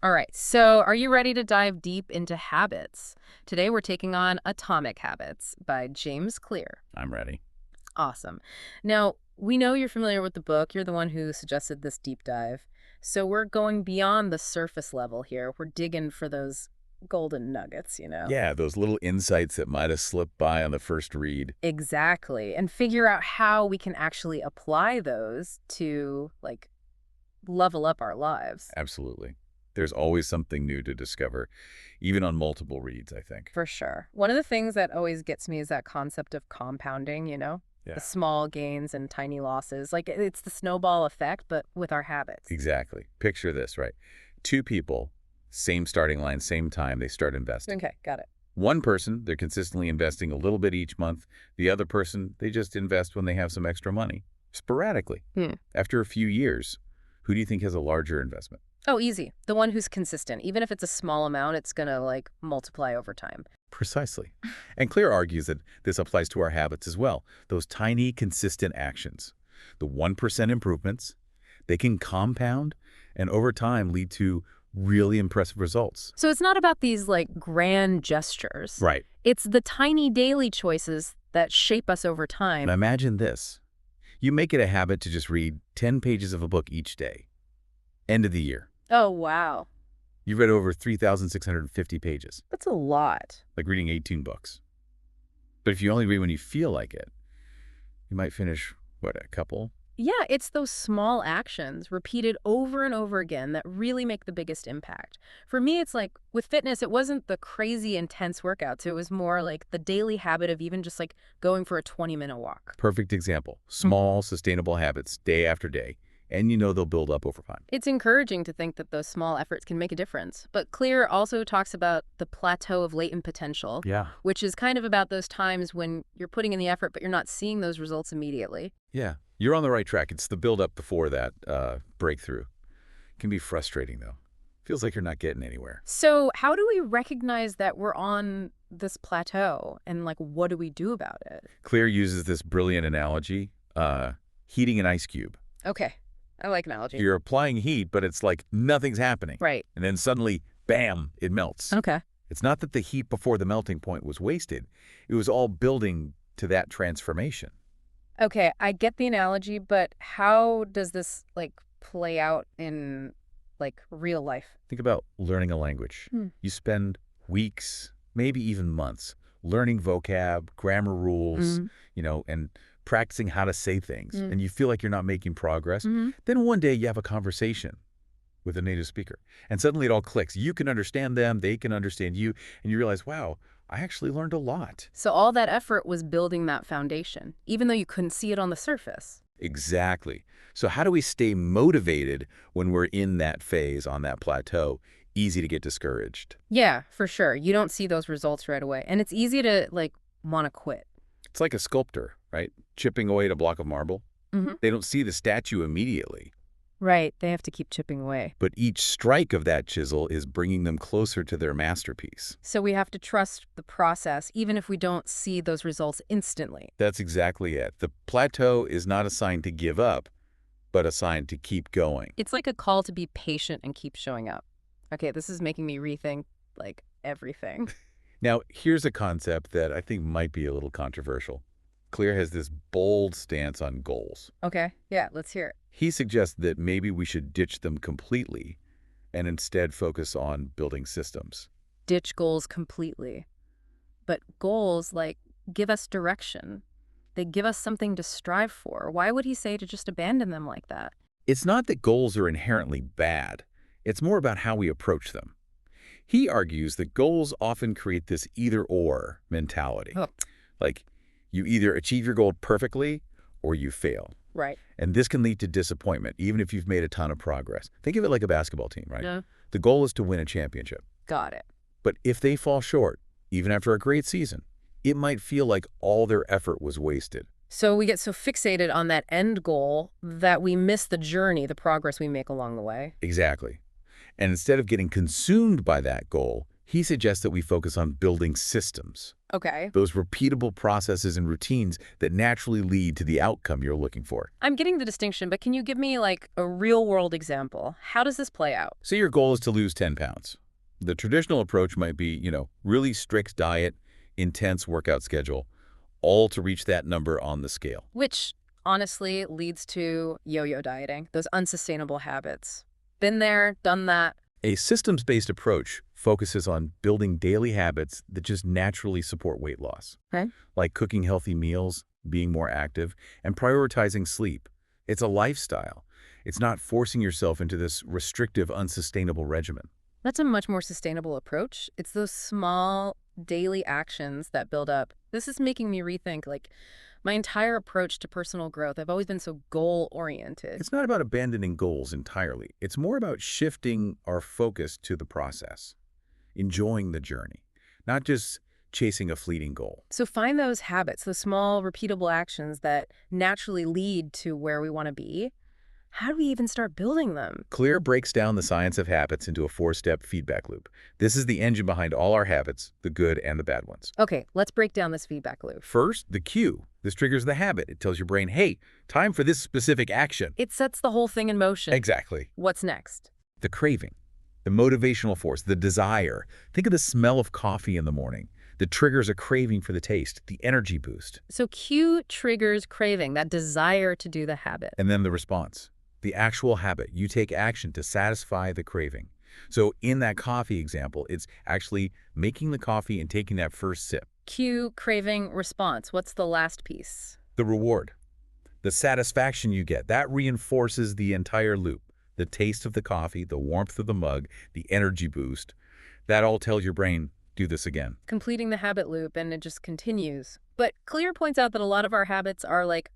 All right, so are you ready to dive deep into habits? Today we're taking on Atomic Habits by James Clear. I'm ready. Awesome. Now, we know you're familiar with the book. You're the one who suggested this deep dive. So we're going beyond the surface level here. We're digging for those golden nuggets. Yeah, those little insights that might have slipped by on the first read. Exactly. And figure out how we can actually apply those to, like, level up our lives. Absolutely. There's always something new to discover, even on multiple reads, I think. For sure. One of the things that always gets me is that concept of compounding. The Yeah, small gains and tiny losses. Like it's the snowball effect, but with our habits. exactly. Picture this, right? Two people, same starting line, same time, they start investing. Okay, got it. One person, they're consistently investing a little bit each month. The other person, they just invest when they have some extra money, sporadically. Hmm. After a few years, who do you think has a larger investment? Oh, easy. The one who's consistent. Even if it's a small amount, it's going to like multiply over time. Precisely. And Clear argues that this applies to our habits as well. Those tiny, consistent actions, the 1% improvements, they can compound and over time lead to really impressive results. So it's not about these like grand gestures. Right. It's the tiny daily choices that shape us over And time. imagine this. You make it a habit to just read 10 pages of a book each day. End of the year. Oh, wow. You've read over 3,650 pages, That's a lot. like reading 18 books. But if you only read when you feel like it, you might finish, what, a couple? Yeah, it's those small actions repeated over and over again that really make the biggest impact. For me, it's like with fitness, it wasn't the crazy intense workouts. It was more like the daily habit of even just like going for a 20-minute walk. Perfect example. Small, sustainable habits day after day, and you know they'll build up over time. It's encouraging to think that those small efforts can make a difference. But Clear also talks about the plateau of latent potential, Yeah. which is kind of about those times when you're putting in the effort, but you're not seeing those results immediately. Yeah. You're on the right track. It's the build-up before that breakthrough. Can be frustrating, though. Feels like you're not getting anywhere. So how do we recognize that we're on this plateau and like what do we do about it? Clear uses this brilliant analogy, heating an ice cube. Okay. I like analogy. You're applying heat, but it's like nothing's happening. Right. And then suddenly, bam, it melts. Okay. It's not that the heat before the melting point was wasted. It was all building to that transformation. Okay, I get the analogy, but how does this like play out in like real life? Think about learning a language. Hmm. You spend weeks, maybe even months, learning vocab, grammar rules, Mm. and practicing how to say things, Mm. and you feel like you're not making progress. Hmm. Then one day you have a conversation with a native speaker, and suddenly it all clicks. You can understand them, they can understand you, and you realize, wow, I actually learned a lot. So all that effort was building that foundation, even though you couldn't see it on the surface. Exactly. So how do we stay motivated when we're in that phase, on that plateau? Easy to get discouraged. Yeah, for sure. You don't see those results right away. And it's easy to like want to quit. It's like a sculptor, right? Chipping away at a block of marble. Hmm. They don't see the statue immediately, Right. They have to keep chipping away. but each strike of that chisel is bringing them closer to their masterpiece. So we have to trust the process, even if we don't see those results instantly. That's exactly it. The plateau is not a sign to give up, but a sign to keep going. It's like a call to be patient and keep showing up. Okay, this is making me rethink like everything. Now, here's a concept that I think might be a little controversial. Clear has this bold stance on goals. Okay, yeah, let's hear it. He suggests that maybe we should ditch them completely and instead focus on building systems. Ditch goals completely. But goals, like, give us direction. They give us something to strive for. Why would he say to just abandon them like that? It's not that goals are inherently bad. It's more about how we approach them. He argues that goals often create this either-or mentality. Oh. Like, you either achieve your goal perfectly or you fail. Right. And this can lead to disappointment, even if you've made a ton of progress. Think of it like a basketball team, right? Yeah. The goal is to win a championship. Got it. But if they fall short, even after a great season, it might feel like all their effort was wasted. So we get so fixated on that end goal that we miss the journey, the progress we make along the way. Exactly. And instead of getting consumed by that goal, He suggests that we focus on building systems, Okay. those repeatable processes and routines that naturally lead to the outcome you're looking for. I'm getting the distinction, but can you give me like a real-world example? How does this play out? Say your goal is to lose 10 pounds. The traditional approach might be, really strict diet, intense workout schedule, all to reach that number on the scale. Which honestly leads to yo-yo dieting, those unsustainable habits. Been there, done that. A systems-based approach focuses on building daily habits that just naturally support weight loss, Okay. like cooking healthy meals, being more active, and prioritizing sleep. It's a lifestyle. It's not forcing yourself into this restrictive, unsustainable regimen. That's a much more sustainable approach. It's those small daily actions that build up. This is making me rethink like my entire approach to personal growth. I've always been so goal-oriented. It's not about abandoning goals entirely. It's more about shifting our focus to the process, enjoying the journey, not just chasing a fleeting goal. So find those habits, those small, repeatable actions that naturally lead to where we want to be. How do we even start building them? Clear breaks down the science of habits into a four-step feedback loop. This is the engine behind all our habits, the good and the bad ones. Okay, let's break down this feedback loop. First, the cue. This triggers the habit. It tells your brain, hey, time for this specific action. It sets the whole thing in motion. Exactly. What's next? The craving, the motivational force, the desire. Think of the smell of coffee in the morning that triggers a craving for the taste, the energy boost. So cue triggers craving, that desire to do the habit. And then the response, the actual habit. You take action to satisfy the craving. So in that coffee example, it's actually making the coffee and taking that first sip. Cue, craving, response. What's the last piece? The reward, the satisfaction you get, that reinforces the entire loop. The taste of the coffee, the warmth of the mug, the energy boost, that all tells your brain, do this again. Completing the habit loop, and it just continues. But Clear points out that a lot of our habits are like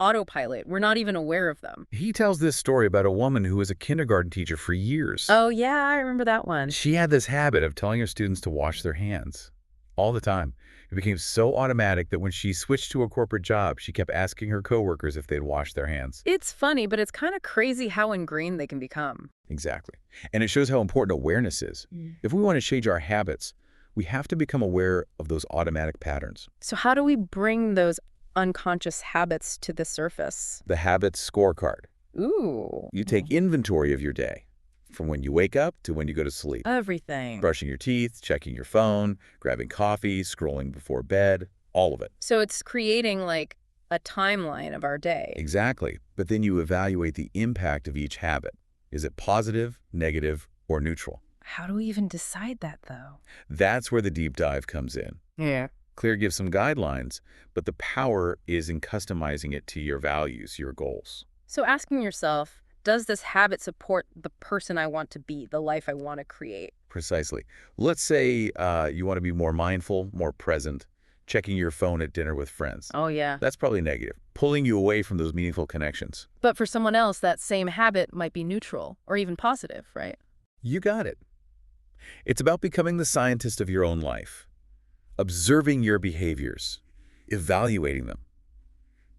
autopilot. We're not even aware of them. He tells this story about a woman who was a kindergarten teacher for years. Oh, yeah, I remember that one. She had this habit of telling her students to wash their hands all the time. It became so automatic that when she switched to a corporate job, she kept asking her coworkers if they'd washed their hands. It's funny, but it's kind of crazy how ingrained they can become. Exactly. And it shows how important awareness is. If we want to change our habits, we have to become aware of those automatic patterns. So how do we bring those unconscious habits to the surface? The habits scorecard. Ooh. You take inventory of your day, from when you wake up to when you go to sleep. Everything. Brushing your teeth, checking your phone, grabbing coffee, scrolling before bed, all of it. So it's creating like a timeline of our day. Exactly. But then you evaluate the impact of each habit. Is it positive, negative, or neutral? How do we even decide that, though? That's where the deep dive comes in. Yeah. Clear gives some guidelines, but the power is in customizing it to your values, your goals. So asking yourself, does this habit support the person I want to be, the life I want to create? Precisely. Let's say you want to be more mindful, more present, checking your phone at dinner with friends. Oh, yeah. That's probably negative, pulling you away from those meaningful connections. But for someone else, that same habit might be neutral or even positive, right? You got it. It's about becoming the scientist of your own life, observing your behaviors, evaluating them,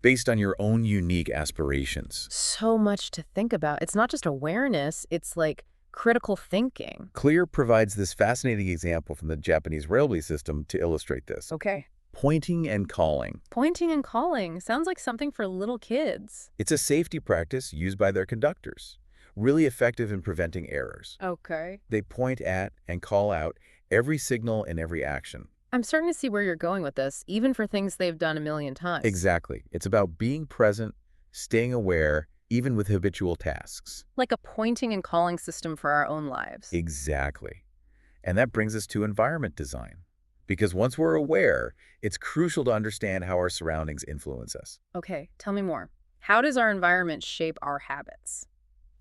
based on your own unique aspirations. So much to think about. It's not just awareness, it's like critical thinking. Clear provides this fascinating example from the Japanese railway system to illustrate this. Okay. Pointing and calling. Pointing and calling sounds like something for little kids. It's a safety practice used by their conductors, really effective in preventing errors. Okay. They point at and call out every signal and every action. I'm starting to see where you're going with this, even for things they've done a million times. Exactly. It's about being present, staying aware, even with habitual tasks. Like a pointing and calling system for our own lives. Exactly. And that brings us to environment design. Because once we're aware, it's crucial to understand how our surroundings influence us. Okay, tell me more. How does our environment shape our habits?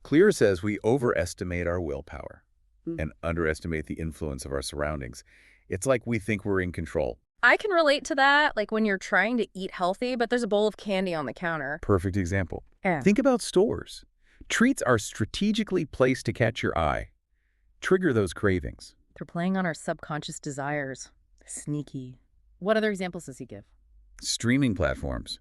Clear says we overestimate our willpower and underestimate the influence of our surroundings. It's like we think we're in control. I can relate to that, like when you're trying to eat healthy, but there's a bowl of candy on the counter. Perfect example. Yeah. Think about stores. Treats are strategically placed to catch your eye, trigger those cravings. They're playing on our subconscious desires. Sneaky. What other examples does he give? Streaming platforms.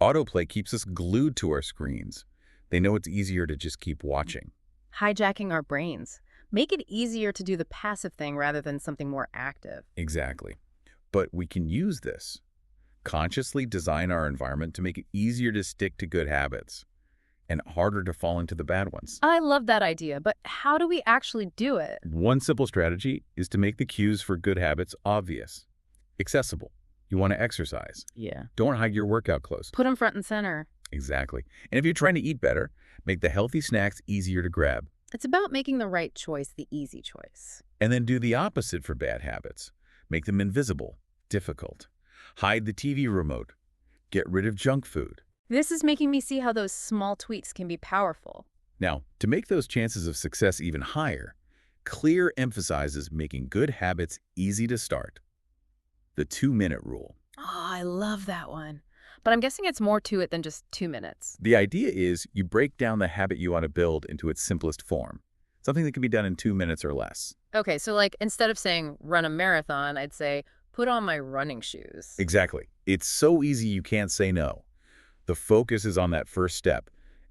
Autoplay keeps us glued to our screens. They know it's easier to just keep watching. Hijacking our brains. Make it easier to do the passive thing rather than something more active. Exactly. But we can use this. Consciously design our environment to make it easier to stick to good habits and harder to fall into the bad ones. I love that idea, but how do we actually do it? One simple strategy is to make the cues for good habits obvious, accessible. You want to exercise. Yeah. Don't hide your workout clothes. Put them front and center. Exactly. And if you're trying to eat better, make the healthy snacks easier to grab. It's about making the right choice the easy choice. And then do the opposite for bad habits. Make them invisible, difficult. Hide the TV remote. Get rid of junk food. This is making me see how those small tweaks can be powerful. Now, to make those chances of success even higher, Clear emphasizes making good habits easy to start. The 2-minute rule. Oh, I love that one. But I'm guessing it's more to it than just 2 minutes. The idea is you break down the habit you want to build into its simplest form, something that can be done in 2 minutes or less. Okay, so like instead of saying run a marathon, I'd say put on my running shoes. Exactly. It's so easy you can't say no. The focus is on that first step,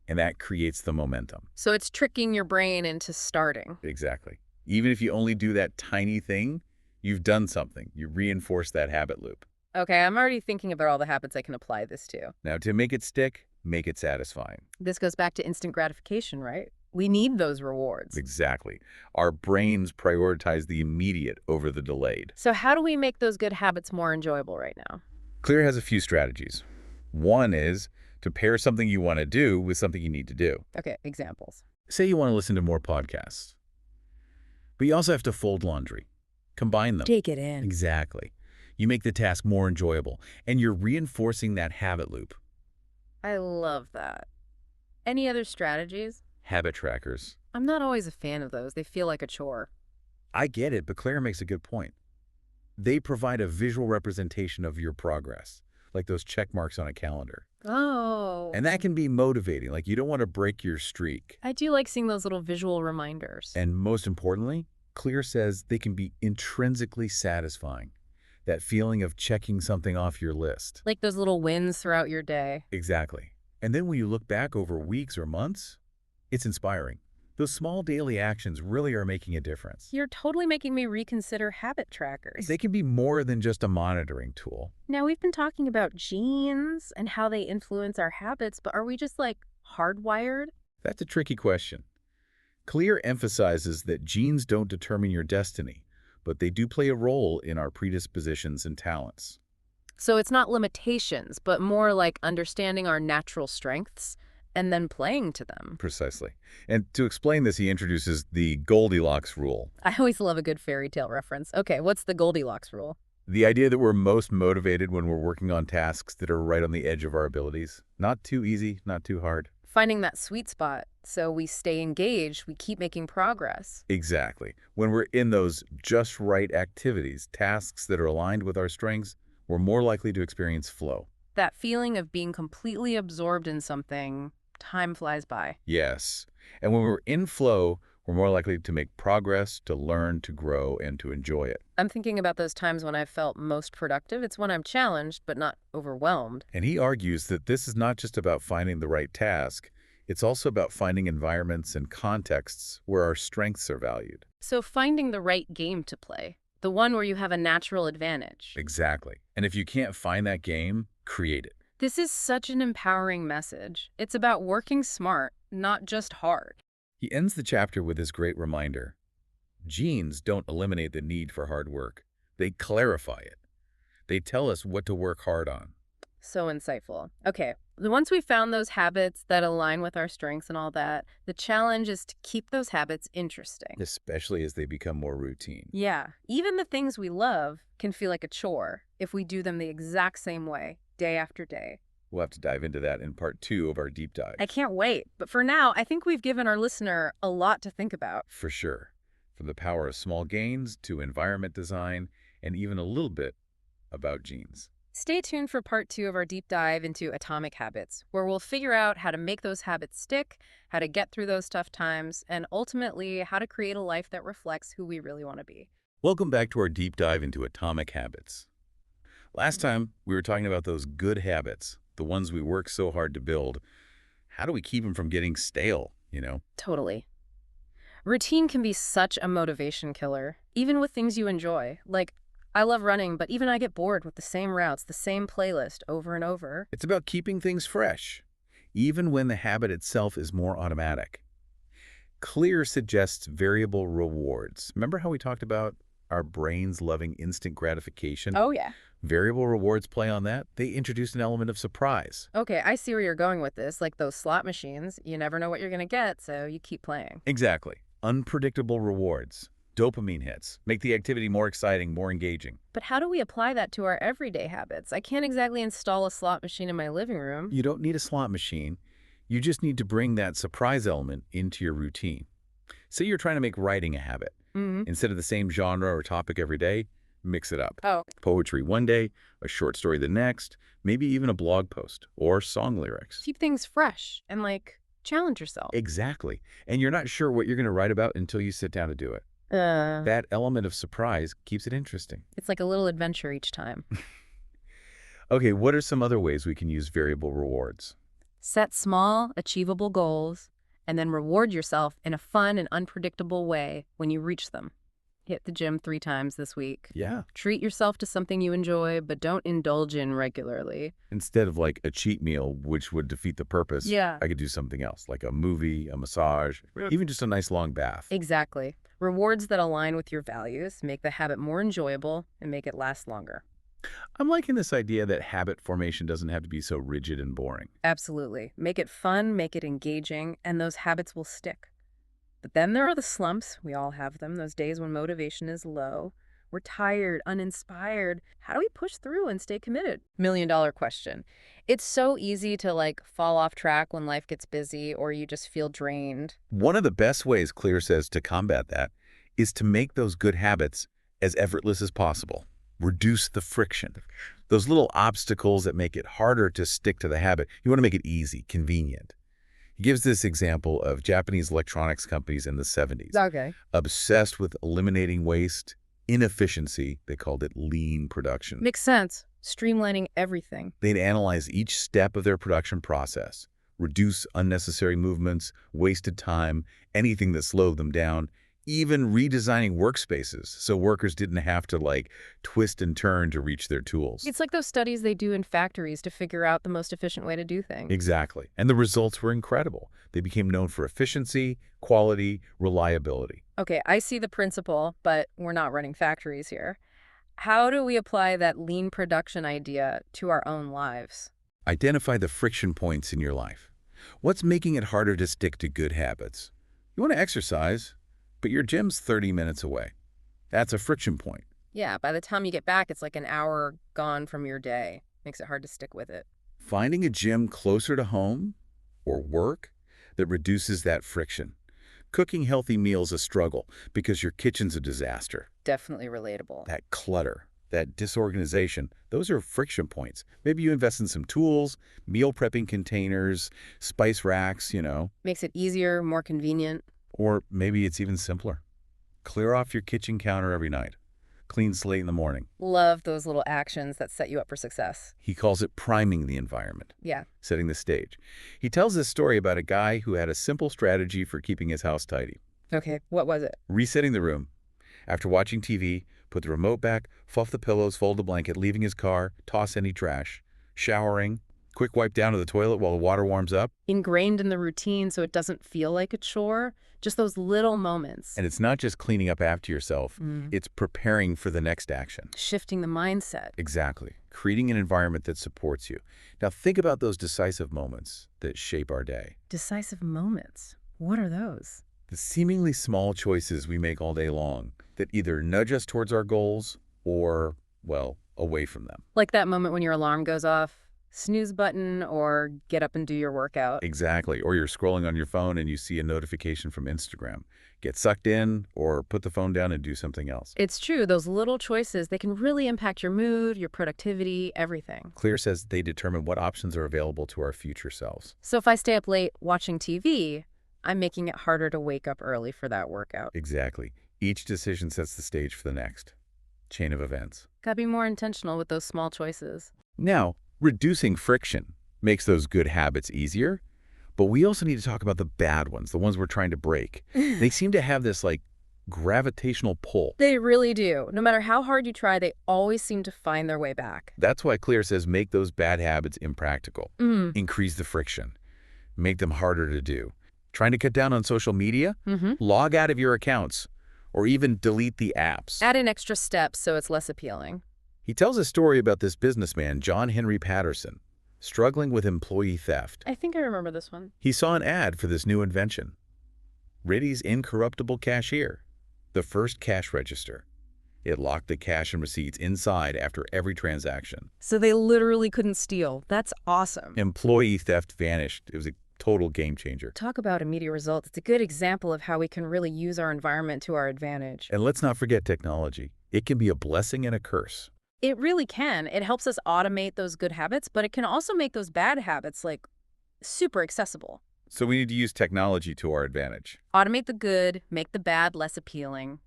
and that creates the momentum. So it's tricking your brain into starting. Exactly. Even if you only do that tiny thing, you've done something. You reinforce that habit loop. Okay, I'm already thinking about all the habits I can apply this to. Now, to make it stick, make it satisfying. This goes back to instant gratification, right? We need those rewards. Exactly. Our brains prioritize the immediate over the delayed. So how do we make those good habits more enjoyable right now? Clear has a few strategies. One is to pair something you want to do with something you need to do. Okay, examples. Say you want to listen to more podcasts, but you also have to fold laundry. Combine them. Take it in. Exactly. You make the task more enjoyable, and you're reinforcing that habit loop. I love that. Any other strategies? Habit trackers. I'm not always a fan of those. They feel like a chore. I get it, but Claire makes a good point. They provide a visual representation of your progress, like those check marks on a calendar. Oh. And that can be motivating, like you don't want to break your streak. I do like seeing those little visual reminders. And most importantly, Clear says they can be intrinsically satisfying. That feeling of checking something off your list. Like those little wins throughout your day. Exactly. And then when you look back over weeks or months, it's inspiring. Those small daily actions really are making a difference. You're totally making me reconsider habit trackers. They can be more than just a monitoring tool. Now, we've been talking about genes and how they influence our habits, but are we just like hardwired? That's a tricky question. Clear emphasizes that genes don't determine your destiny, but they do play a role in our predispositions and talents. So it's not limitations, but more like understanding our natural strengths and then playing to them. Precisely. And to explain this, he introduces the Goldilocks rule. I always love a good fairy tale reference. Okay, what's the Goldilocks rule? The idea that we're most motivated when we're working on tasks that are right on the edge of our abilities. Not too easy, not too hard. Finding that sweet spot so we stay engaged, we keep making progress. Exactly. When we're in those just right activities, tasks that are aligned with our strengths, we're more likely to experience flow. That feeling of being completely absorbed in something, time flies by. Yes. And when we're in flow, we're more likely to make progress, to learn, to grow, and to enjoy it. I'm thinking about those times when I felt most productive. It's when I'm challenged, but not overwhelmed. And he argues that this is not just about finding the right task, it's also about finding environments and contexts where our strengths are valued. So finding the right game to play, the one where you have a natural advantage. Exactly. And if you can't find that game, create it. This is such an empowering message. It's about working smart, not just hard. He ends the chapter with this great reminder. Genes don't eliminate the need for hard work. They clarify it. They tell us what to work hard on. So insightful. Okay, once we've found those habits that align with our strengths and all that, the challenge is to keep those habits interesting. Especially as they become more routine. Yeah, even the things we love can feel like a chore if we do them the exact same way, day after day. We'll have to dive into that in part 2 of our deep dive. I can't wait. But for now, I think we've given our listener a lot to think about. For sure. From the power of small gains to environment design and even a little bit about genes. Stay tuned for part 2 of our deep dive into atomic habits, where we'll figure out how to make those habits stick, how to get through those tough times, and ultimately how to create a life that reflects who we really want to be. Welcome back to our deep dive into atomic habits. Last time, we were talking about those good habits, the ones we work so hard to build. How do we keep them from getting stale, Totally. Routine can be such a motivation killer, even with things you enjoy. Like, I love running, but even I get bored with the same routes, the same playlist over and over. It's about keeping things fresh, even when the habit itself is more automatic. Clear suggests variable rewards. Remember how we talked about our brains loving instant gratification? Oh, yeah. Variable rewards play on that. They introduce an element of surprise. Okay, I see where you're going with this. Like those slot machines, you never know what you're going to get, so you keep playing. Exactly. Unpredictable rewards. Dopamine hits. Make the activity more exciting, more engaging. But how do we apply that to our everyday habits? I can't exactly install a slot machine in my living room. You don't need a slot machine. You just need to bring that surprise element into your routine. Say you're trying to make writing a habit. Mm-hmm. Instead of the same genre or topic every day, mix it up. Oh, Poetry one day, a short story the next, maybe even a blog post or song lyrics. keep things fresh and like challenge yourself. Exactly. And you're not sure what you're going to write about until you sit down to do it. Uh, That element of surprise keeps it interesting. it's like a little adventure each time. Okay, what are some other ways we can use variable rewards? Set small, achievable goals, and then reward yourself in a fun and unpredictable way when you reach them. Hit the gym 3 times this week. Yeah. Treat yourself to something you enjoy, but don't indulge in regularly. Instead of like a cheat meal, which would defeat the purpose, Yeah. I could do something else, like a movie, a massage, even just a nice long bath. Exactly. Rewards that align with your values make the habit more enjoyable and make it last longer. I'm liking this idea that habit formation doesn't have to be so rigid and boring. Absolutely. Make it fun, make it engaging, and those habits will stick. But then there are the slumps. We all have them. Those days when motivation is low. We're tired, uninspired. How do we push through and stay committed? $1 million question. It's so easy to fall off track when life gets busy or you just feel drained. One of the best ways, Clear says, to combat that is to make those good habits as effortless as possible. Reduce the friction. Those little obstacles that make it harder to stick to the habit, you want to make it easy, convenient. He gives this example of Japanese electronics companies in the 70s, Okay. obsessed with eliminating waste, inefficiency. They called it lean production. Makes sense. Streamlining everything. They'd analyze each step of their production process, reduce unnecessary movements, wasted time, anything that slowed them down, even redesigning workspaces so workers didn't have to twist and turn to reach their tools. It's like those studies they do in factories to figure out the most efficient way to do things. Exactly. And the results were incredible. They became known for efficiency, quality, reliability. Okay, I see the principle, but we're not running factories here. How do we apply that lean production idea to our own lives? Identify the friction points in your life. What's making it harder to stick to good habits? You want to exercise, but your gym's 30 minutes away. That's a friction point. Yeah, by the time you get back, it's like an hour gone from your day. Makes it hard to stick with it. Finding a gym closer to home or work that reduces that friction. Cooking healthy meals a struggle because your kitchen's a disaster. Definitely relatable. That clutter, that disorganization, those are friction points. Maybe you invest in some tools, meal prepping containers, spice racks, Makes it easier, more convenient. or maybe it's even simpler. Clear off your kitchen counter every night. Clean slate in the morning. Love those little actions that set you up for success. He calls it priming the environment, Yeah. setting the stage. He tells this story about a guy who had a simple strategy for keeping his house tidy. Okay, what was it? Resetting the room. After watching TV, put the remote back, fluff the pillows, fold the blanket, leaving his car, toss any trash. Showering, quick wipe down to the toilet while the water warms up. Ingrained in the routine so it doesn't feel like a chore. Just those little moments. And it's not just cleaning up after yourself, it's preparing for the next action. Shifting the mindset. Exactly. Creating an environment that supports you. Now think about those decisive moments that shape our day. Decisive moments. What are those? The seemingly small choices we make all day long that either nudge us towards our goals or, well, away from them. Like that moment when your alarm goes off, snooze button, or get up and do your workout. Exactly. Or you're scrolling on your phone and you see a notification from Instagram. Get sucked in or put the phone down and do something else. It's true, those little choices, they can really impact your mood, your productivity, everything. Clear says they determine what options are available to our future selves. So if I stay up late watching TV, I'm making it harder to wake up early for that workout. Exactly. Each decision sets the stage for the next chain of events. Gotta be more intentional with those small choices. Now, reducing friction makes those good habits easier, But we also need to talk about the bad ones, the ones we're trying to break. They seem to have this, like, gravitational pull. They really do. No matter how hard you try, they always seem to find their way back. That's why Clear says make those bad habits impractical. Mm. Increase the friction. Make them harder to do. Trying to cut down on social media? Mm-hmm. Log out of your accounts. Or even delete the apps. Add in extra steps so it's less appealing. He tells a story about this businessman, John Henry Patterson, struggling with employee theft. I think I remember this one. He saw an ad for this new invention. Ritty's Incorruptible Cashier, the first cash register. It locked the cash and receipts inside after every transaction. So they literally couldn't steal. That's awesome. Employee theft vanished. It was a total game changer. Talk about immediate results. It's a good example of how we can really use our environment to our advantage. And let's not forget technology. It can be a blessing and a curse. It really can. It helps us automate those good habits, but it can also make those bad habits, like, super accessible. So we need to use technology to our advantage. Automate the good, make the bad less appealing.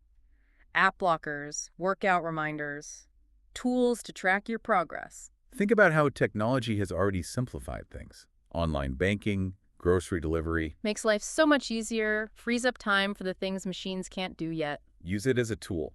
App blockers, workout reminders, tools to track your progress. Think about how technology has already simplified things. Online banking, grocery delivery. Makes life so much easier, frees up time for the things machines can't do yet. Use it as a tool.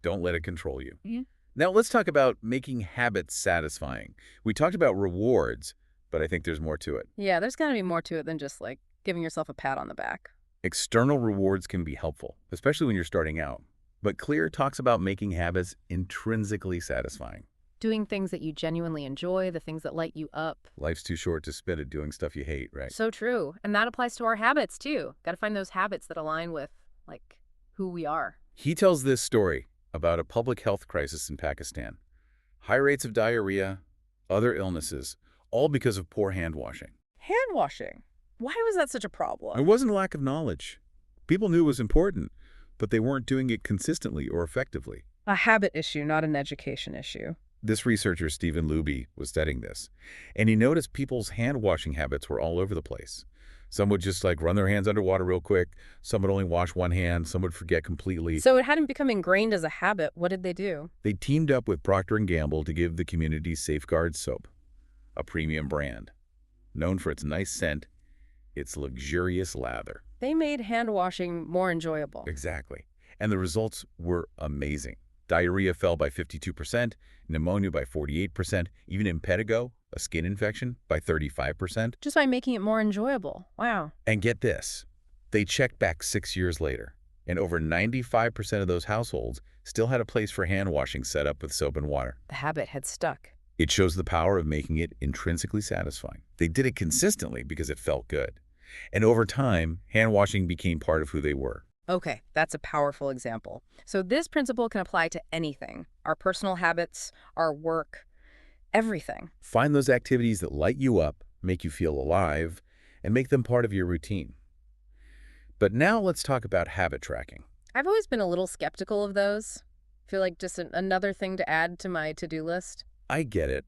Don't let it control you. Yeah. Now let's talk about making habits satisfying. We talked about rewards, but I think there's more to it. Yeah, there's got to be more to it than just, like, giving yourself a pat on the back. External rewards can be helpful, especially when you're starting out. But Clear talks about making habits intrinsically satisfying. Doing things that you genuinely enjoy, the things that light you up. Life's too short to spend it doing stuff you hate, right? So true. And that applies to our habits, too. Got to find those habits that align with, like, who we are. He tells this story about a public health crisis in Pakistan. High rates of diarrhea, other illnesses, all because of poor hand washing. Hand washing. Why was that such a It problem? wasn't a lack of knowledge. People knew it was important, but they weren't doing it consistently or effectively. A habit issue, not an education issue. This researcher, Stephen Luby, was studying this, and he noticed people's hand-washing habits were all over the place. Some would just run their hands underwater real quick. Some would only wash one hand. Some would forget completely. So it hadn't become ingrained as a habit. What did they do? They teamed up with Procter & Gamble to give the community Safeguard soap, a premium brand, known for its nice scent, its luxurious lather. They made hand washing more enjoyable. Exactly. And the results were amazing. Diarrhea fell by 52%, pneumonia by 48%, even impetigo, a skin infection, by 35%. Just by making it more enjoyable. Wow. And get this, they checked back 6 years later, and over 95% of those households still had a place for hand washing set up with soap and water. The habit had stuck. It shows the power of making it intrinsically satisfying. They did it consistently because it felt good. And over time, hand washing became part of who they were. Okay, that's a powerful example. So this principle can apply to anything. Our personal habits, our work, everything. Find those activities that light you up, make you feel alive, and make them part of your routine. But now let's talk about habit tracking. I've always been a little skeptical of those. Feel like just another thing to add to my to-do list. I get it,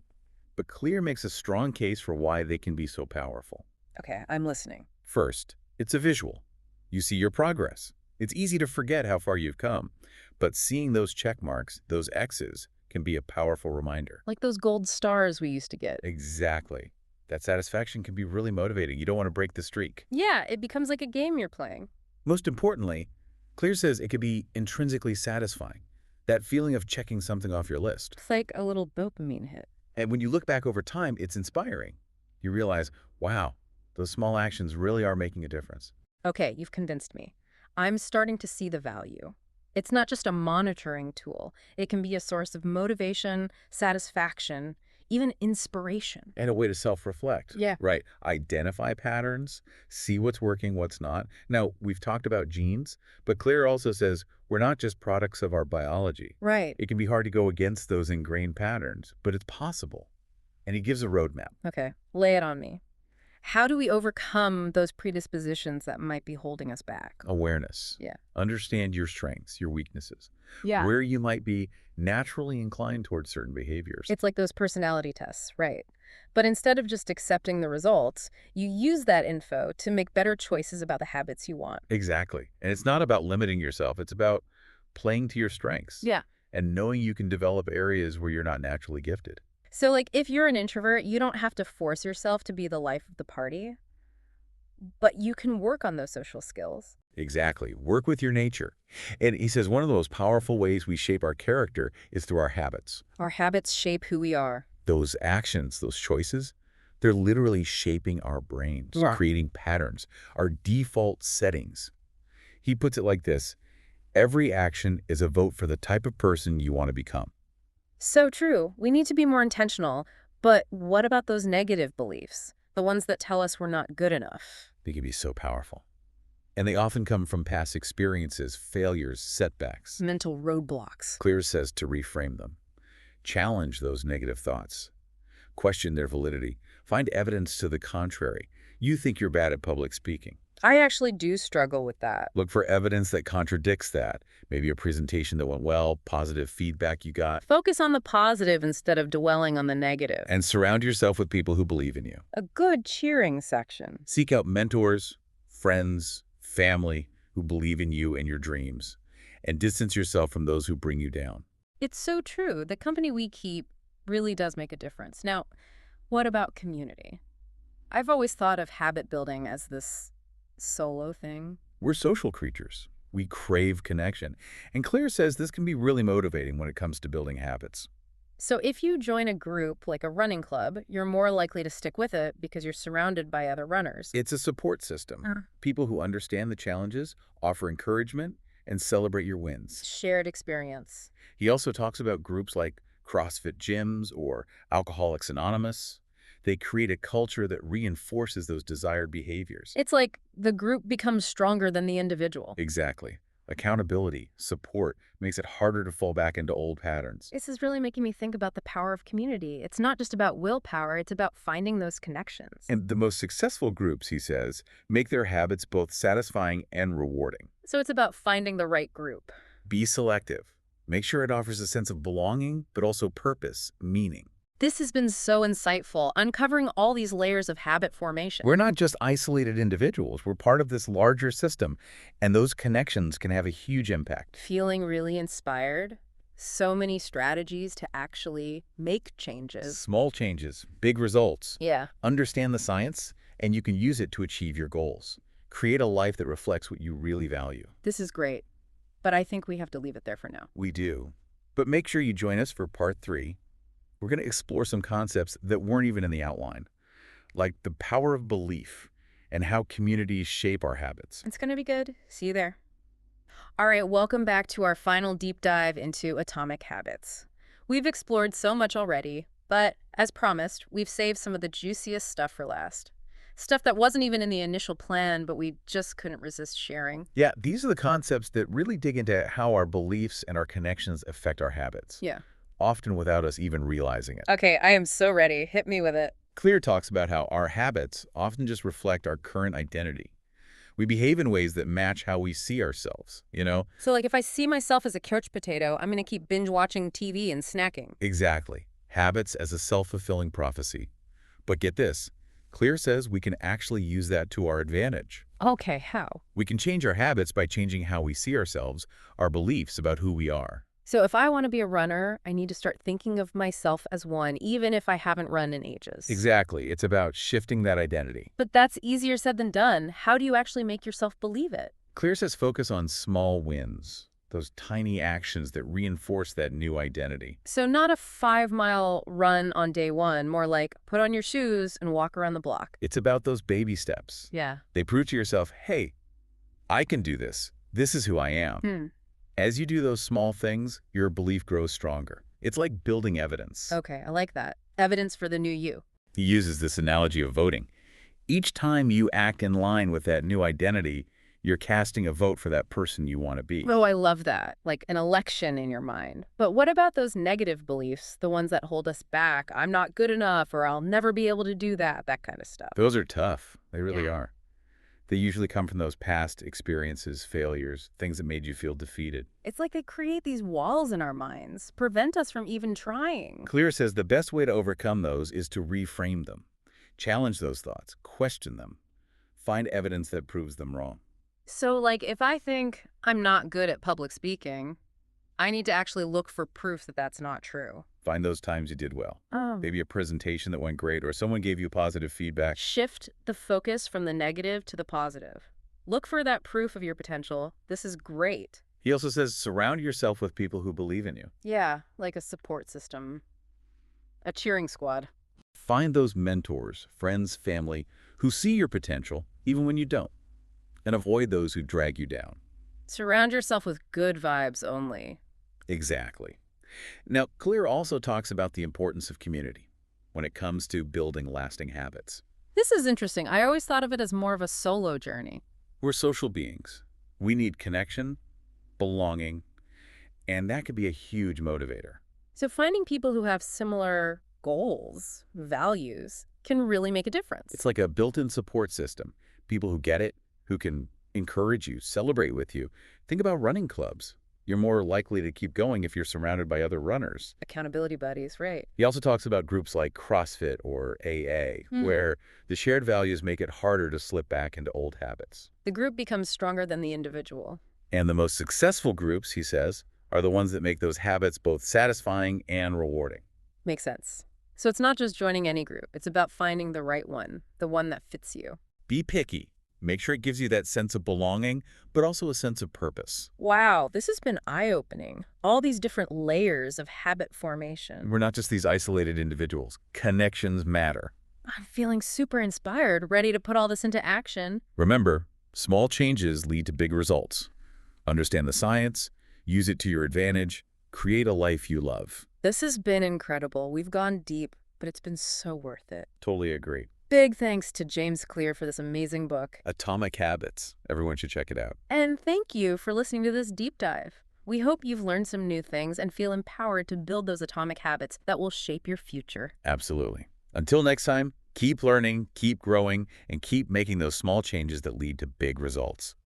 but Clear makes a strong case for why they can be so powerful. Okay, I'm listening. First, it's a visual. You see your progress. It's easy to forget how far you've come, but seeing those check marks, those X's, can be a powerful reminder. Like those gold stars we used to get. Exactly. That satisfaction can be really motivating. You don't want to break the streak. Yeah, it becomes like a game you're playing. Most importantly, Clear says it can be intrinsically satisfying. That feeling of checking something off your list. It's like a little dopamine hit. And when you look back over time, it's inspiring. You realize, wow, those small actions really are making a difference. Okay, you've convinced me. I'm starting to see the value. It's not just a monitoring tool. It can be a source of motivation, satisfaction, even inspiration. And a way to self-reflect. Yeah. Right. Identify patterns, see what's working, what's not. Now, we've talked about genes, but Clear also says we're not just products of our biology. Right. It can be hard to go against those ingrained patterns, but it's possible. And he gives a roadmap. Okay, lay it on me. How do we overcome those predispositions that might be holding us back? Awareness. Yeah. Understand your strengths, your weaknesses. Yeah. Where you might be naturally inclined towards certain behaviors. It's like those personality tests, right? But instead of just accepting the results, you use that info to make better choices about the habits you want. Exactly. And it's not about limiting yourself. It's about playing to your strengths. Yeah. And knowing you can develop areas where you're not naturally gifted. So, like, if you're an introvert, you don't have to force yourself to be the life of the party. But you can work on those social skills. Exactly. Work with your nature. And he says one of the most powerful ways we shape our character is through our habits. Our habits shape who we are. Those actions, those choices, they're literally shaping our brains, Yeah. creating patterns, our default settings. He puts it like this: every action is a vote for the type of person you want to become. So true. We need to be more intentional. But what about those negative beliefs? The ones that tell us we're not good enough? They can be so powerful. And they often come from past experiences, failures, setbacks. Mental roadblocks. Clear says to reframe them. Challenge those negative thoughts. Question their validity. Find evidence to the contrary. You think you're bad at public speaking. I actually do struggle with that. Look for evidence that contradicts that. Maybe a presentation that went well, positive feedback you got. Focus on the positive instead of dwelling on the negative. And surround yourself with people who believe in you. A good cheering section. Seek out mentors, friends, family who believe in you and your dreams. And distance yourself from those who bring you down. It's so true. The company we keep really does make a difference. Now, what about community? I've always thought of habit building as this solo thing. We're social creatures. We crave connection. And Claire says this can be really motivating when it comes to building habits. So if you join a group like a running club, you're more likely to stick with it because you're surrounded by other runners. It's a support system. People who understand the challenges, offer encouragement, and celebrate your wins. Shared experience. He also talks about groups like CrossFit gyms or Alcoholics Anonymous. They create a culture that reinforces those desired behaviors. It's like the group becomes stronger than the individual. Exactly. Accountability, support, makes it harder to fall back into old patterns. This is really making me think about the power of community. It's not just about willpower, it's about finding those connections. And the most successful groups, he says, make their habits both satisfying and rewarding. So it's about finding the right group. Be selective. Make sure it offers a sense of belonging, but also purpose, meaning. This has been so insightful, uncovering all these layers of habit formation. We're not just isolated individuals. We're part of this larger system, and those connections can have a huge impact. Feeling really inspired. So many strategies to actually make changes. Small changes, big results. Yeah. Understand the science, and you can use it to achieve your goals. Create a life that reflects what you really value. This is great, but I think we have to leave it there for now. We do. But make sure you join us for part 3. We're going to explore some concepts that weren't even in the outline, like the power of belief and how communities shape our habits. It's going to be good. See you there. All right, welcome back to our final deep dive into atomic habits. We've explored so much already, but as promised, we've saved some of the juiciest stuff for last. Stuff that wasn't even in the initial plan, but we just couldn't resist sharing. Yeah, these are the concepts that really dig into how our beliefs and our connections affect our habits, Yeah. often without us even realizing it. Okay, I am so ready. Hit me with it. Clear talks about how our habits often just reflect our current identity. We behave in ways that match how we see ourselves, you know? So like if I see myself as a couch potato, I'm going to keep binge watching TV and snacking. Exactly. Habits as a self-fulfilling prophecy. But get this, Clear says we can actually use that to our advantage. Okay, how? We can change our habits by changing how we see ourselves, our beliefs about who we are. So if I want to be a runner, I need to start thinking of myself as one, even if I haven't run in ages. Exactly. It's about shifting that identity. But that's easier said than done. How do you actually make yourself believe it? Clear says focus on small wins, those tiny actions that reinforce that new identity. So not a 5-mile run on day one, more like put on your shoes and walk around the block. It's about those baby steps. Yeah. They prove to yourself, hey, I can do this. This is who I am. As you do those small things, your belief grows stronger. It's like building evidence. Okay, I like that. Evidence for the new you. He uses this analogy of voting. Each time you act in line with that new identity, you're casting a vote for that person you want to be. Oh, I love that. Like an election in your mind. But what about those negative beliefs, the ones that hold us back? I'm not good enough, or I'll never be able to do that kind of stuff. Those are tough. They really Yeah. are. They usually come from those past experiences, failures, things that made you feel defeated. It's like they create these walls in our minds, prevent us from even trying. Clear says the best way to overcome those is to reframe them. Challenge those thoughts, question them, find evidence that proves them wrong. So, like, if I think I'm not good at public speaking, I need to actually look for proof that that's not true. Find those times you did well. Oh. Maybe a presentation that went great or someone gave you positive feedback. Shift the focus from the negative to the positive. Look for that proof of your potential. This is great. He also says surround yourself with people who believe in you. Yeah, like a support system, a cheering squad. Find those mentors, friends, family, who see your potential even when you don't, and avoid those who drag you down. Surround yourself with good vibes only. Exactly. Now, Clear also talks about the importance of community when it comes to building lasting habits. This is interesting. I always thought of it as more of a solo journey. We're social beings. We need connection, belonging, and that could be a huge motivator. So finding people who have similar goals, values, can really make a difference. It's like a built-in support system. People who get it, who can encourage you, celebrate with you. Think about running clubs. You're more likely to keep going if you're surrounded by other runners. Accountability buddies, right. He also talks about groups like CrossFit or AA, where the shared values make it harder to slip back into old habits. The group becomes stronger than the individual. And the most successful groups, he says, are the ones that make those habits both satisfying and rewarding. Makes sense. So it's not just joining any group. It's about finding the right one, the one that fits you. Be picky. Make sure it gives you that sense of belonging, but also a sense of purpose. Wow, this has been eye-opening. All these different layers of habit formation. We're not just these isolated individuals. Connections matter. I'm feeling super inspired, ready to put all this into action. Remember, small changes lead to big results. Understand the science, use it to your advantage, create a life you love. This has been incredible. We've gone deep, but it's been so worth it. Totally agree. Big thanks to James Clear for this amazing book. Atomic Habits. Everyone should check it out. And thank you for listening to this deep dive. We hope you've learned some new things and feel empowered to build those atomic habits that will shape your future. Absolutely. Until next time, keep learning, keep growing, and keep making those small changes that lead to big results.